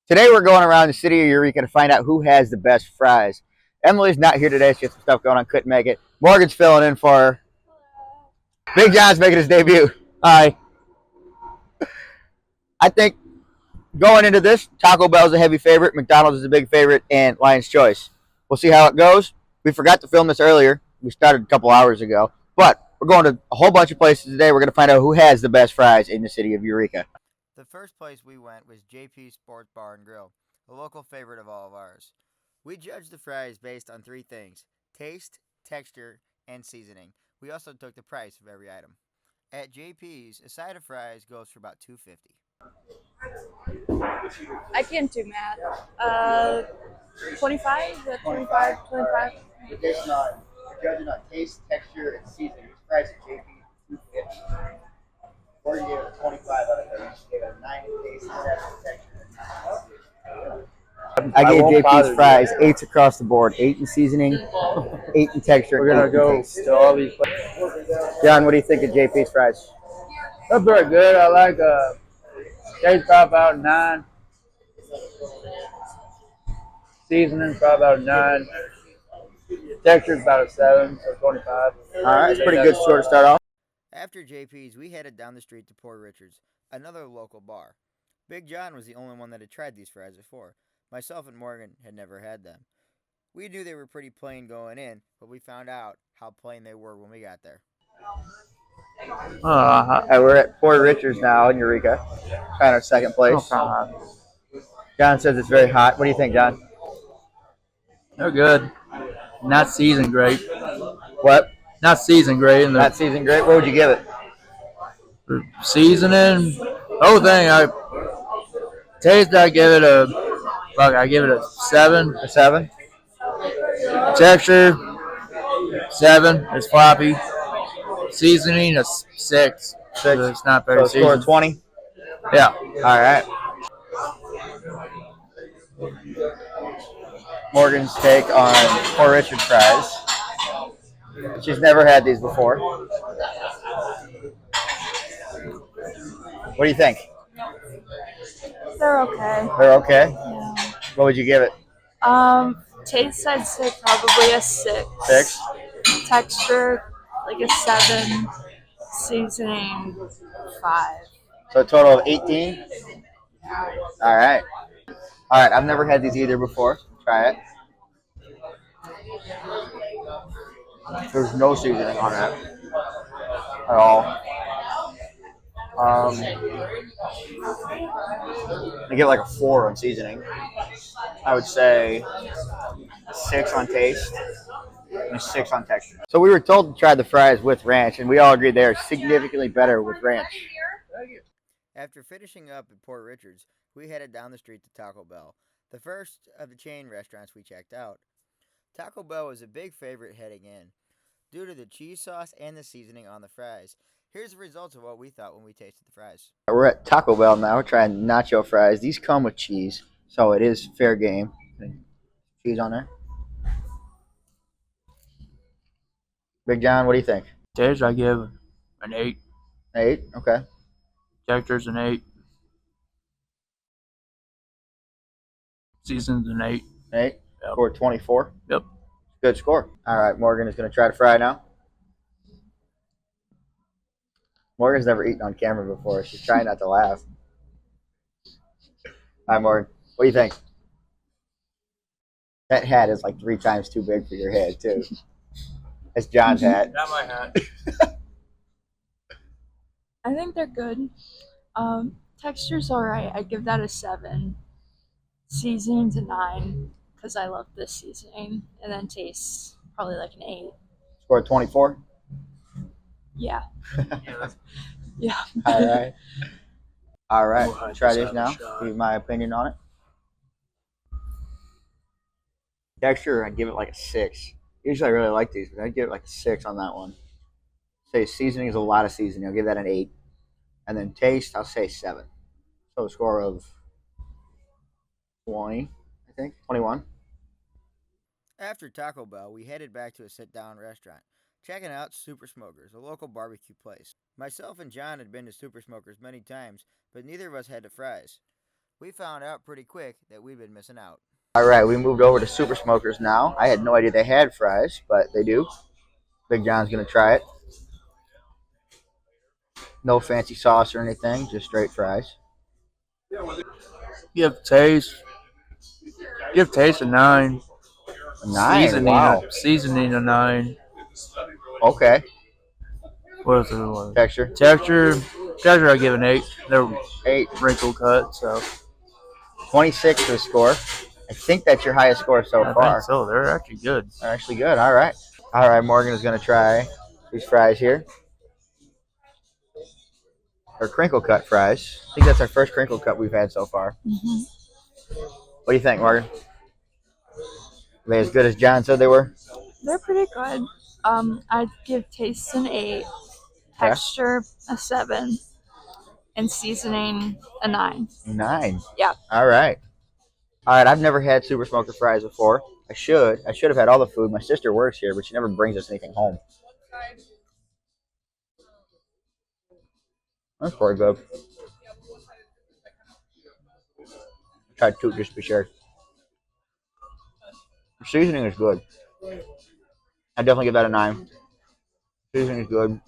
Today we're going around the city of Eureka to find out who has the best fries. Emily's not here today. She has some stuff going on. Couldn't make it. Morgan's filling in for her. Big John's making his debut. Hi. I think going into this, Taco Bell's a heavy favorite. McDonald's is a big favorite. And Lion's Choice. We'll see how it goes. We forgot to film this earlier. We started a couple hours ago. But we're going to a whole bunch of places today. We're going to find out who has the best fries in the city of Eureka. The first place we went was JP's Sports Bar and Grill, a local favorite of all of ours. We judged the fries based on three things: taste, texture, and seasoning. We also took the price of every item. At JP's, a side of fries goes for about $2.50. I can't do math. 25? Is that 25? 25? We're judging on taste, texture, and seasoning. These fries at JP's, $2.50. Morgan gave it a 25 out of 30. She gave it a 9 in taste, 7 in texture, and 9 in I gave JP's fries 8s across the board. 8 in seasoning, 8 in texture. We're gonna go to all these places. John, what do you think of JP's fries? They're pretty good. I like taste probably about 9. Seasoning probably about 9. Texture's about a 7, so 25. All right, it's pretty good score to start off. After JP's, we headed down the street to Poor Richard's, another local bar. Big John was the only one that had tried these fries before. Myself and Morgan had never had them. We knew they were pretty plain going in, but we found out how plain they were when we got there. We're at Poor Richard's now in Eureka, trying our second place. John says it's very hot. What do you think, John? They're good. Not seasoned great. What? Not seasoned great. And Not seasoned great. What would you give it? the seasoning, whole thing. I taste. I give it a 7. A 7? Texture 7. It's floppy. Seasoning a 6. 6. It's not very So score seasoned. 20? Yeah. All right. Morgan's take on Poor Richard's fries. She's never had these before. What do you think? They're okay. They're okay? Yeah. What would you give it? Taste, I'd say probably a 6. 6? Texture, like a 7. Seasoning, 5. So a total of 18? All right. All right, I've never had these either before. Try it. There's no seasoning on it at all. I give it like a 4 on seasoning. I would say a 6 on taste and a 6 on texture. So we were told to try the fries with ranch, and we all agreed they are significantly better with ranch. After finishing up at Port Richards, we headed down the street to Taco Bell, the first of the chain restaurants we checked out. Taco Bell was a big favorite heading in, due to the cheese sauce and the seasoning on the fries. Here's the results of what we thought when we tasted the fries. We're at Taco Bell now. We're trying nacho fries. These come with cheese, so it is fair game. Cheese on there. Big John, what do you think? Taste, I give an 8. 8? Okay. Texture's an 8. Season's an 8. 8? Yep. Score 24? Yep. Good score. All right, Morgan is going to try to fry now. Morgan's never eaten on camera before. She's trying not to laugh. All right, Morgan, what do you think? That hat is like 3 times too big for your head, too. It's John's hat. Not my hat. I think they're good. Texture's alright. I give that a 7. Seasoning's a 9, because I love this seasoning. And then taste, probably like an 8. Score 24? Yeah. Yeah. All right. All right. We'll Try just this have now. a shot. Give you my opinion on it. Texture, I'd give it like a 6. Usually I really like these, but I'd give it like a 6 on that one. Say seasoning is a lot of seasoning. I'll give that an 8. And then taste, I'll say 7. So a score of 20, I think. 21. After Taco Bell, we headed back to a sit-down restaurant, checking out Super Smokers, a local barbecue place. Myself and John had been to Super Smokers many times, but neither of us had the fries. We found out pretty quick that we'd been missing out. All right, we moved over to Super Smokers now. I had no idea they had fries, but they do. Big John's gonna try it. No fancy sauce or anything, just straight fries. Give taste. Give taste a 9. 9. Wow. Seasoning a 9. Okay. What is the other one? Texture. Texture I give an 8. They're 8. wrinkle cut, so 26 to score. I think that's your highest score so I far. think so. They're actually good. They're actually good. All right. All right, Morgan is going to try these fries here. Or crinkle cut fries. I think that's our first crinkle cut we've had so far. Mm-hmm. What do you think, Morgan? Are they as good as John said they were? They're pretty good. I'd give taste an 8, texture a 7, and seasoning a 9. 9. Yeah. All right. All right, I've never had Super Smoker fries before. I should. I should have had all the food. My sister works here, but she never brings us anything home. That's pretty good. Try 2 just to be sure. The seasoning is good. I definitely give that a 9. Seasoning is good.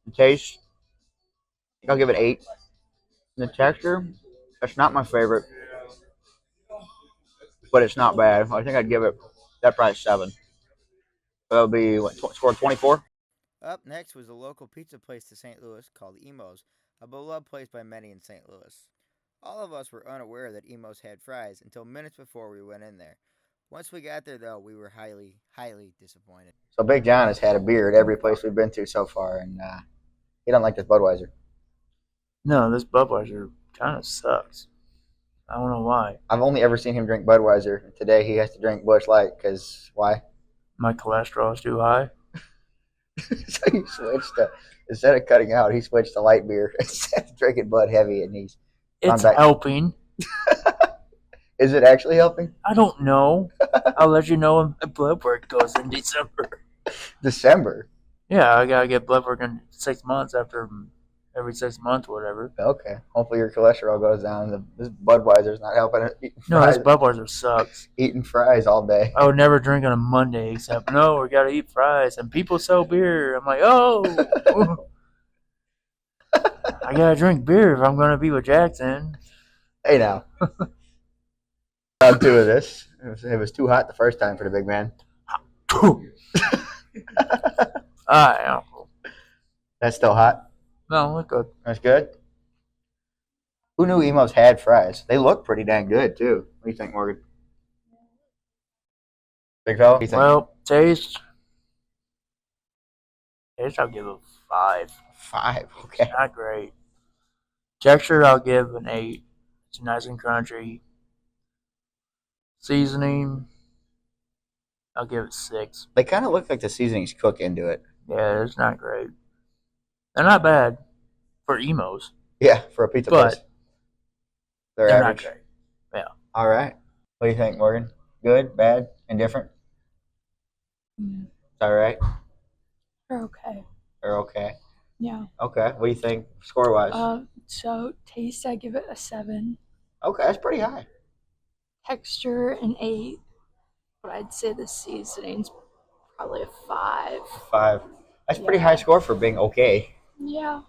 The taste, I think I'll give it 8. The texture, that's not my favorite, but it's not bad. I think I'd give it that price 7. That'll be what, score 24. Up next was a local pizza place to St. Louis called Emo's, a beloved place by many in St. Louis. All of us were unaware that Emo's had fries until minutes before we went in there. Once we got there, though, we were highly, highly disappointed. So Big John has had a beer at every place we've been to so far, and he doesn't like this Budweiser. No, this Budweiser kind of sucks. I don't know why. I've only ever seen him drink Budweiser. Today he has to drink Busch Light because why? My cholesterol is too high. So he switched to, instead of cutting out, he switched to light beer instead of drinking Bud Heavy, and he's It's helping. Is it actually helping? I don't know. I'll let you know when my blood work goes in December. December? Yeah, I gotta get blood work in 6 months every 6 months or whatever. Okay. Hopefully your cholesterol goes down. This Budweiser's not helping it. No, this Budweiser sucks. Eating fries all day. I would never drink on a Monday except, no, we gotta eat fries. And people sell beer. I'm like, oh. I gotta drink beer if I'm gonna be with Jackson. Hey now. Round 2 of this. It was too hot the first time for the big man. That's still hot? No, look good. That's good? Who knew Emo's had fries? They look pretty dang good, too. What do you think, Morgan? Big fella? What do you think? Well, taste, I'll give it 5. 5, okay. Not great. Texture, I'll give an 8. It's nice and crunchy. Seasoning, I'll give it 6. They kind of look like the seasonings cook into it. Yeah, it's not great. They're not bad for Emo's. Yeah, for a pizza place. But They're average. not great. Yeah. All right. What do you think, Morgan? Good, bad, indifferent? Mm, It's all right? they're okay. They're okay. Yeah. Okay. What do you think score-wise? So taste, I give it a 7. Okay, that's pretty high. Texture, an 8. But I'd say the seasoning's probably a 5. 5. That's pretty high score for being okay. Yeah.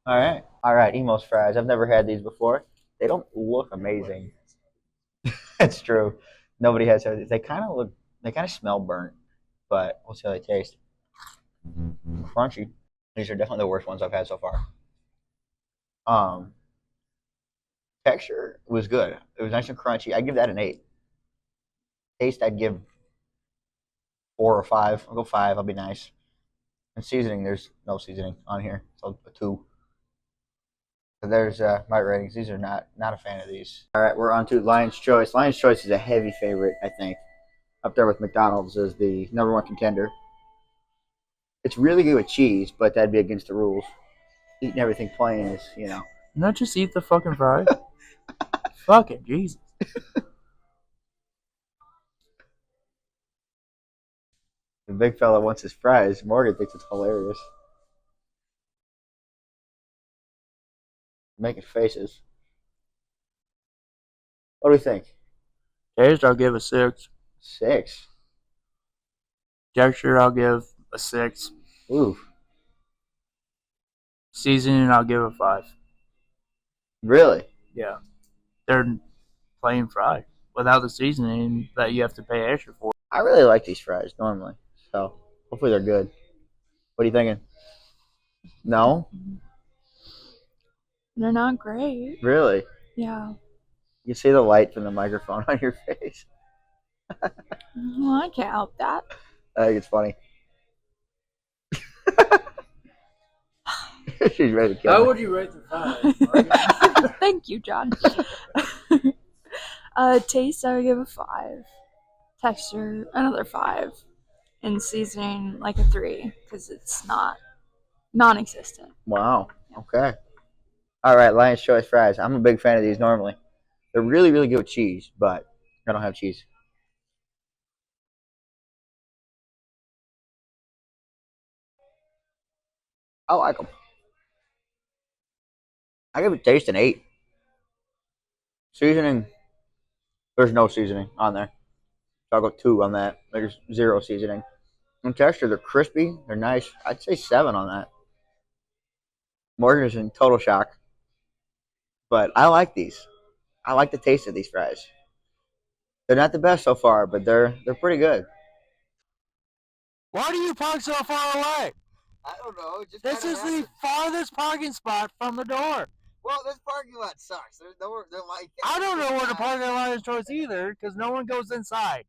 All right. All right, Emo's fries. I've never had these before. They don't look amazing. It's true. Nobody has had these. They kind of smell burnt, but we'll see how they taste. Crunchy. These are definitely the worst ones I've had so far. Texture was good. It was nice and crunchy. I'd give that an 8. Taste, I'd give 4 or 5. I'll go 5. I'll be nice. And seasoning, there's no seasoning on here, so a 2. So there's my ratings. These are not a fan of these. All right, we're on to Lion's Choice. Lion's Choice is a heavy favorite, I think. Up there with McDonald's as the #1 contender. It's really good with cheese, but that'd be against the rules. Eating everything plain is, Not just eat the fucking fries. Fucking Jesus. The big fella wants his fries. Morgan thinks it's hilarious. Making faces. What do we think? Taste, I'll give a 6. 6. Texture, I'll give a 6. Ooh, Seasoning, I'll give a 5. really? Yeah. They're plain fried without the seasoning that you have to pay extra for. I really like these fries normally, so hopefully they're good. What are you thinking? No? They're not great. Really? Yeah. You see the light from the microphone on your face. Well, I can't help that. I think it's funny. She's ready to kill How me. would you rate the fries? Thank you, John. Taste, I would give a 5. Texture, another 5. And seasoning, like a 3, because it's not non-existent. Wow. Okay. All right, Lion's Choice fries. I'm a big fan of these normally. They're really, really good with cheese, but I don't have cheese. I like them. I give it taste an 8. Seasoning, there's no seasoning on there. So I'll go 2 on that. There's 0 seasoning. And texture, they're crispy. They're nice. I'd say 7 on that. Morgan is in total shock. But I like these. I like the taste of these fries. They're not the best so far, but they're pretty good. Why do you park so far away? I don't know. Just This is the farthest parking spot from the door. Well, this parking lot sucks. There's nowhere. Like, I don't know where the parking lot is towards either, because no one goes inside.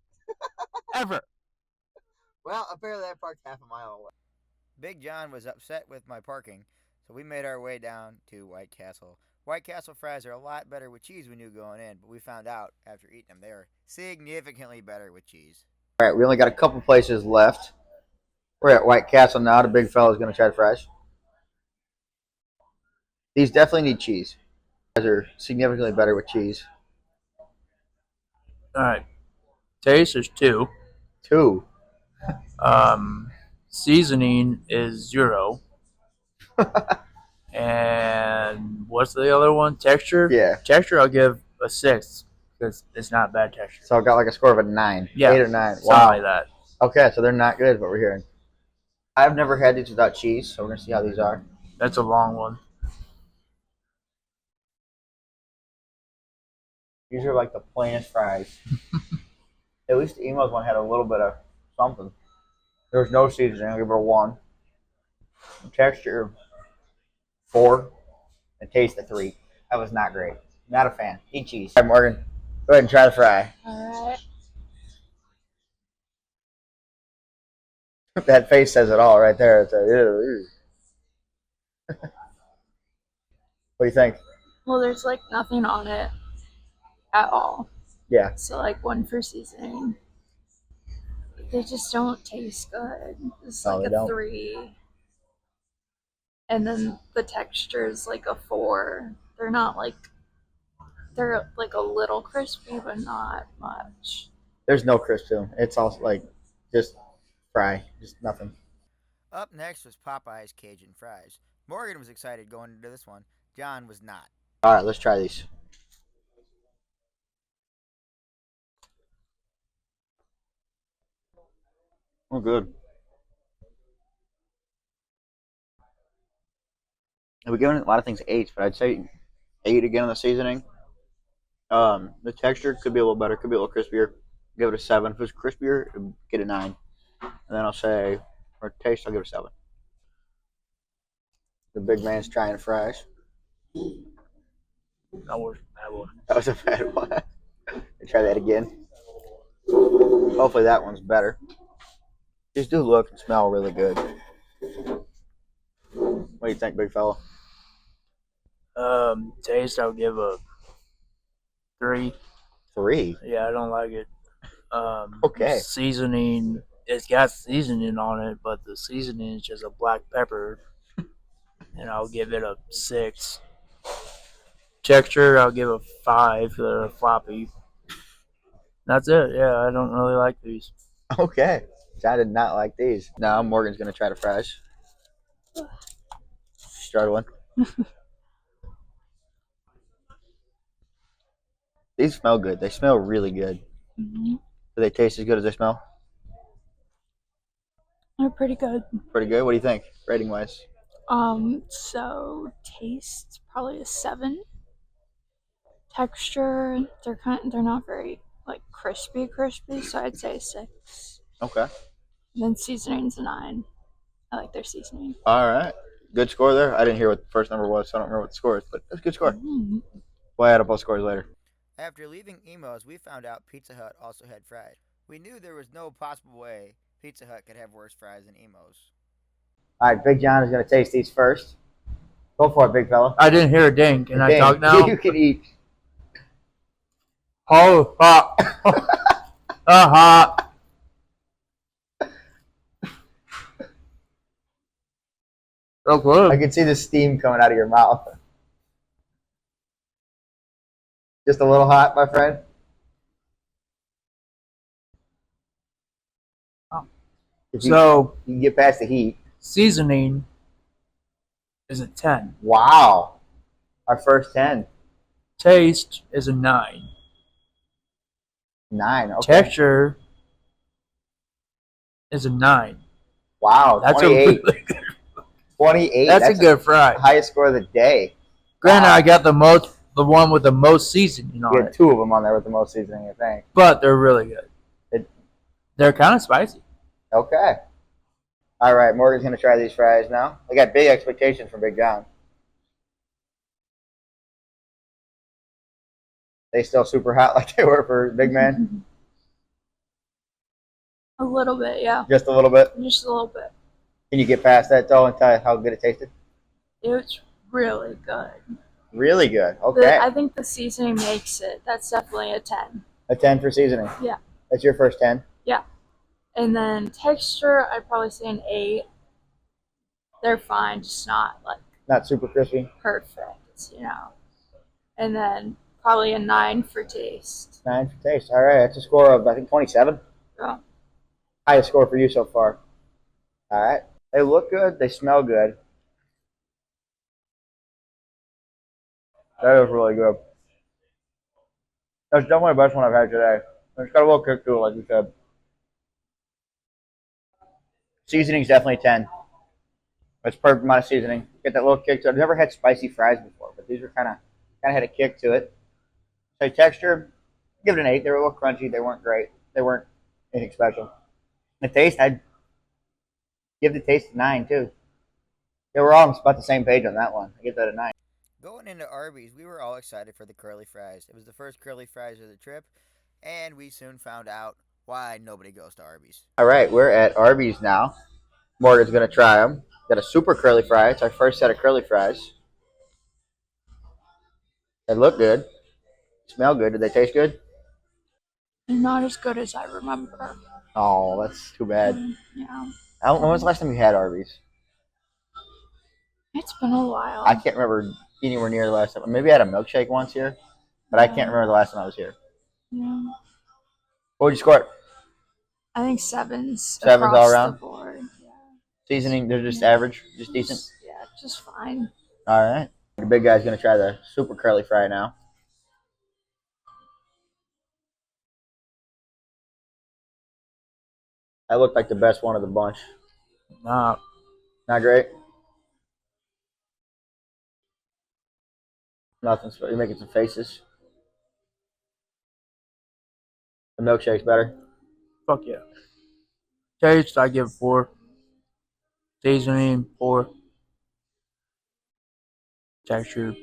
Ever. Well, apparently I parked half a mile away. Big John was upset with my parking, so we made our way down to White Castle. White Castle fries are a lot better with cheese we knew going in, but we found out after eating them they are significantly better with cheese. All right, we only got a couple places left. We're at White Castle now. The big fella's going to try the fries. These definitely need cheese. Fries are significantly better with cheese. All right. Taste is 2. 2. Seasoning is 0. And what's the other one? Texture? Yeah. Texture, I'll give a 6 because it's not bad texture. So I got like a score of a 9. Yeah. 8 or 9. Something like that. Okay, so they're not good, what we're hearing. I've never had these without cheese, so we're going to see how these are. That's a long one. These are like the plainest fries. At least the Emo's one had a little bit of something. There was no seasoning. I'll give it a 1. The texture, 4. And taste, a 3. That was not great. Not a fan. Eat cheese. All right, Morgan. Go ahead and try the fry. Alright. That face says it all right there. It's a, ew. What do you think? Well, there's like nothing on it at all. Yeah. So like 1 for seasoning. They just don't taste good. It's No, like they a don't. 3. And then the texture is like a 4. They're not like, they're like a little crispy, but not much. There's no crisp to them. It's all like just fry. Just nothing. Up next was Popeyes Cajun fries. Morgan was excited going into this one. John was not. All right, let's try these. Oh, good. We're giving a lot of things 8s, but I'd say 8 again on the seasoning. The texture could be a little better, could be a little crispier. Give it a 7. If it was crispier, get a 9. And then I'll say, for taste, I'll give it a 7. The big man's trying fries. That was a bad one. That was a bad one. Try that again. Hopefully that one's better. These do look and smell really good. What do you think, big fella? Taste, I'll give a 3. 3. Yeah, I don't like it. Okay. Seasoning, it's got seasoning on it, but the seasoning is just a black pepper. And I'll give it a 6. Texture, I'll give a 5. They're floppy. That's it. Yeah, I don't really like these. Okay. So I did not like these. Now Morgan's going to try the fries. Struggling. These smell good. They smell really good. Mm-hmm. Do they taste as good as they smell? They're pretty good. Pretty good. What do you think, rating wise? So taste probably a 7. Texture, they're not very like crispy, so I'd say a 6. Okay. And then seasoning's a 9. I like their seasoning. All right. Good score there. I didn't hear what the first number was, so I don't remember what the score is, but that's a good score. Mm-hmm. We'll add up both scores later. After leaving Emo's, we found out Pizza Hut also had fries. We knew there was no possible way Pizza Hut could have worse fries than Emo's. All right, Big John is going to taste these first. Go for it, big fella. I didn't hear a ding. Can I Dang, talk now? You can eat. Oh, hot. Hot. So good. I can see the steam coming out of your mouth. Just a little hot, my friend. If you, So, you can get past the heat. seasoning is a 10. Wow. Our first 10. Taste is a 9. 9. Okay. Texture is a 9. Wow. That's 28. a really good. 28. That's a good fry. Highest score of the day. Granted, Wow. I got the one with the most seasoning on You had it, 2 of them on there with the most seasoning, I think. but they're really good. They're kind of spicy. Okay. All right, Morgan's going to try these fries now. I got big expectations from Big John. They still super hot like they were for Big Man? A little bit, yeah. Just a little bit? Just a little bit. Can you get past that, though, and tell how good it tasted? It was really good. Really good. Okay. I think the seasoning makes it. That's definitely a 10. A 10 for seasoning? Yeah. That's your first 10? Yeah. And then texture, I'd probably say an 8. They're fine, just not like Not super crispy? perfect, And then probably a 9 for taste. 9 for taste. All right, that's a score of, I think, 27? Yeah. Highest score for you so far. All right. They look good. They smell good. That is really good. That's definitely the best one I've had today. It's got a little kick to it, like you said. Seasoning's definitely 10. It's perfect amount of seasoning. Get that little kick to it. I've never had spicy fries before, but these were kind of had a kick to it. So texture, give it an 8. They were a little crunchy. They weren't great. They weren't anything special. The taste, I'd give the taste a 9 too. They were all about the same page on that one. I give that a 9. Going into Arby's, we were all excited for the curly fries. It was the first curly fries of the trip, and we soon found out why nobody goes to Arby's. All right, we're at Arby's now. Morgan's going to try them. Got a super curly fry. It's our first set of curly fries. They look good. Smell good. Did they taste good? They're not as good as I remember. Oh, that's too bad. Yeah. I don't know. When was the last time you had Arby's? It's been a while. I can't remember anywhere near the last time. Maybe I had a milkshake once here, but I can't remember the last time I was here. Yeah. What would you score it? I think 7's Sevens across all around? the board. Yeah. Seasoning, they're just Yeah. average, just decent? Yeah, just fine. All right. The big guy's going to try the super curly fry now. That looked like the best one of the bunch. Nah, Not great? Nothing. You're making some faces. The milkshake's better. fuck yeah. Taste, I give 4. Seasoning, 4. Texture,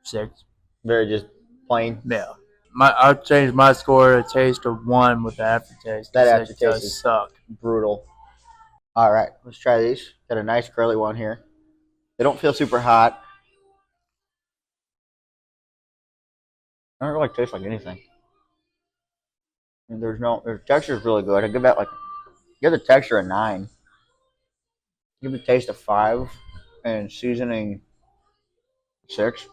6. Very just plain. Yeah. I'll change my score to taste to 1 with the aftertaste. That 'cause aftertaste it does is- suck. Brutal. All right, let's try these. Got a nice curly one here. They don't feel super hot. I don't really taste like anything. And their texture is really good. I give that give the texture a 9. Give the taste a 5, and seasoning 6.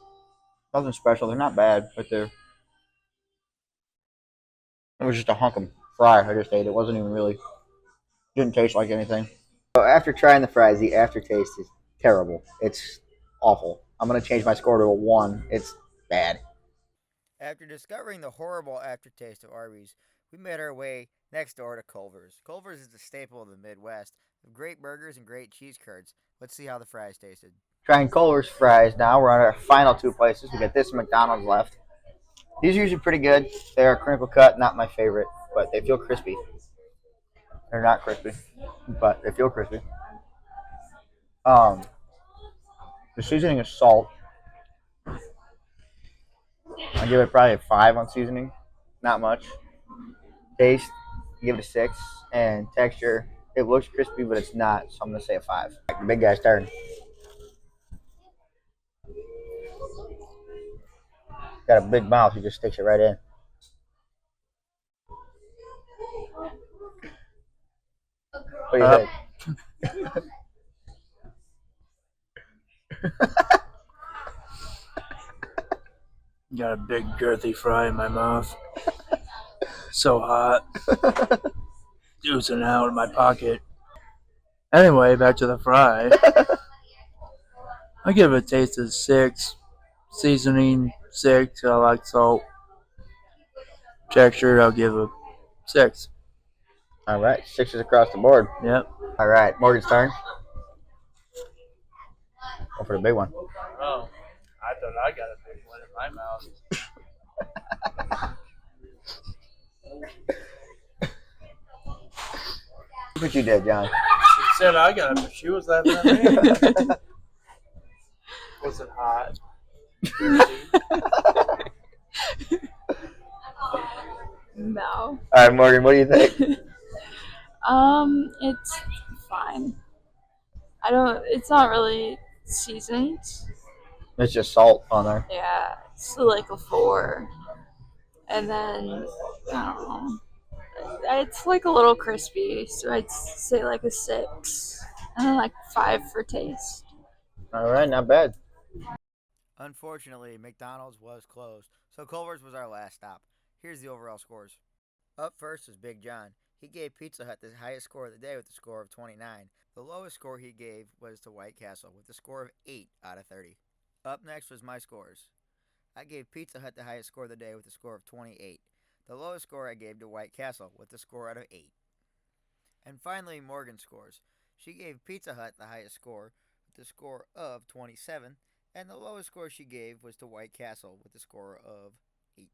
Nothing special. They're not bad, but it was just a hunk of fry I just ate. It wasn't even really, didn't taste like anything. So after trying the fries, the aftertaste is terrible. It's awful. I'm going to change my score to a 1. It's bad. After discovering the horrible aftertaste of Arby's, we made our way next door to Culver's. Culver's is the staple of the Midwest, of great burgers and great cheese curds. Let's see how the fries tasted. Trying Culver's fries now. We're on our final two places. We got this and McDonald's left. These are usually pretty good. They are crinkle cut, not my favorite, but they feel crispy. They're not crispy, but they feel crispy. Um, the seasoning is salt. I give it probably a 5 on seasoning. Not much. Taste, give it a 6. And texture, it looks crispy, but it's not, so I'm going to say a 5. The big guy's turn. Got a big mouth, he just sticks it right in. What do you think? Got a big girthy fry in my mouth. So hot. Oozing out of my pocket. Anyway, back to the fry. I give it a taste of 6. Seasoning 6. I like salt. Texture, I'll give a 6. All right, 6s across the board. Yep. All right, Morgan's turn. Go for the big one. Oh, I thought I got a big one in my mouth. Look what you did, John. She said I got it, but she was laughing at me. Was it hot? No. All right, Morgan, what do you think? It's fine. It's not really seasoned. It's just salt on there. Yeah, it's like a 4. And then, I don't know. It's like a little crispy, so I'd say like a 6. And then like 5 for taste. All right, not bad. Unfortunately, McDonald's was closed, so Culver's was our last stop. Here's the overall scores. Up first is Big John. He gave Pizza Hut the highest score of the day with a score of 29. The lowest score he gave was to White Castle with a score of 8 out of 30. Up next was my scores. I gave Pizza Hut the highest score of the day with a score of 28. The lowest score I gave to White Castle with a score out of 8. And finally, Morgan's scores. She gave Pizza Hut the highest score with a score of 27, and the lowest score she gave was to White Castle with a score of 8.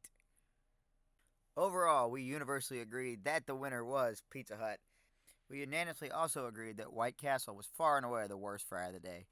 Overall, we universally agreed that the winner was Pizza Hut. We unanimously also agreed that White Castle was far and away the worst fry of the day.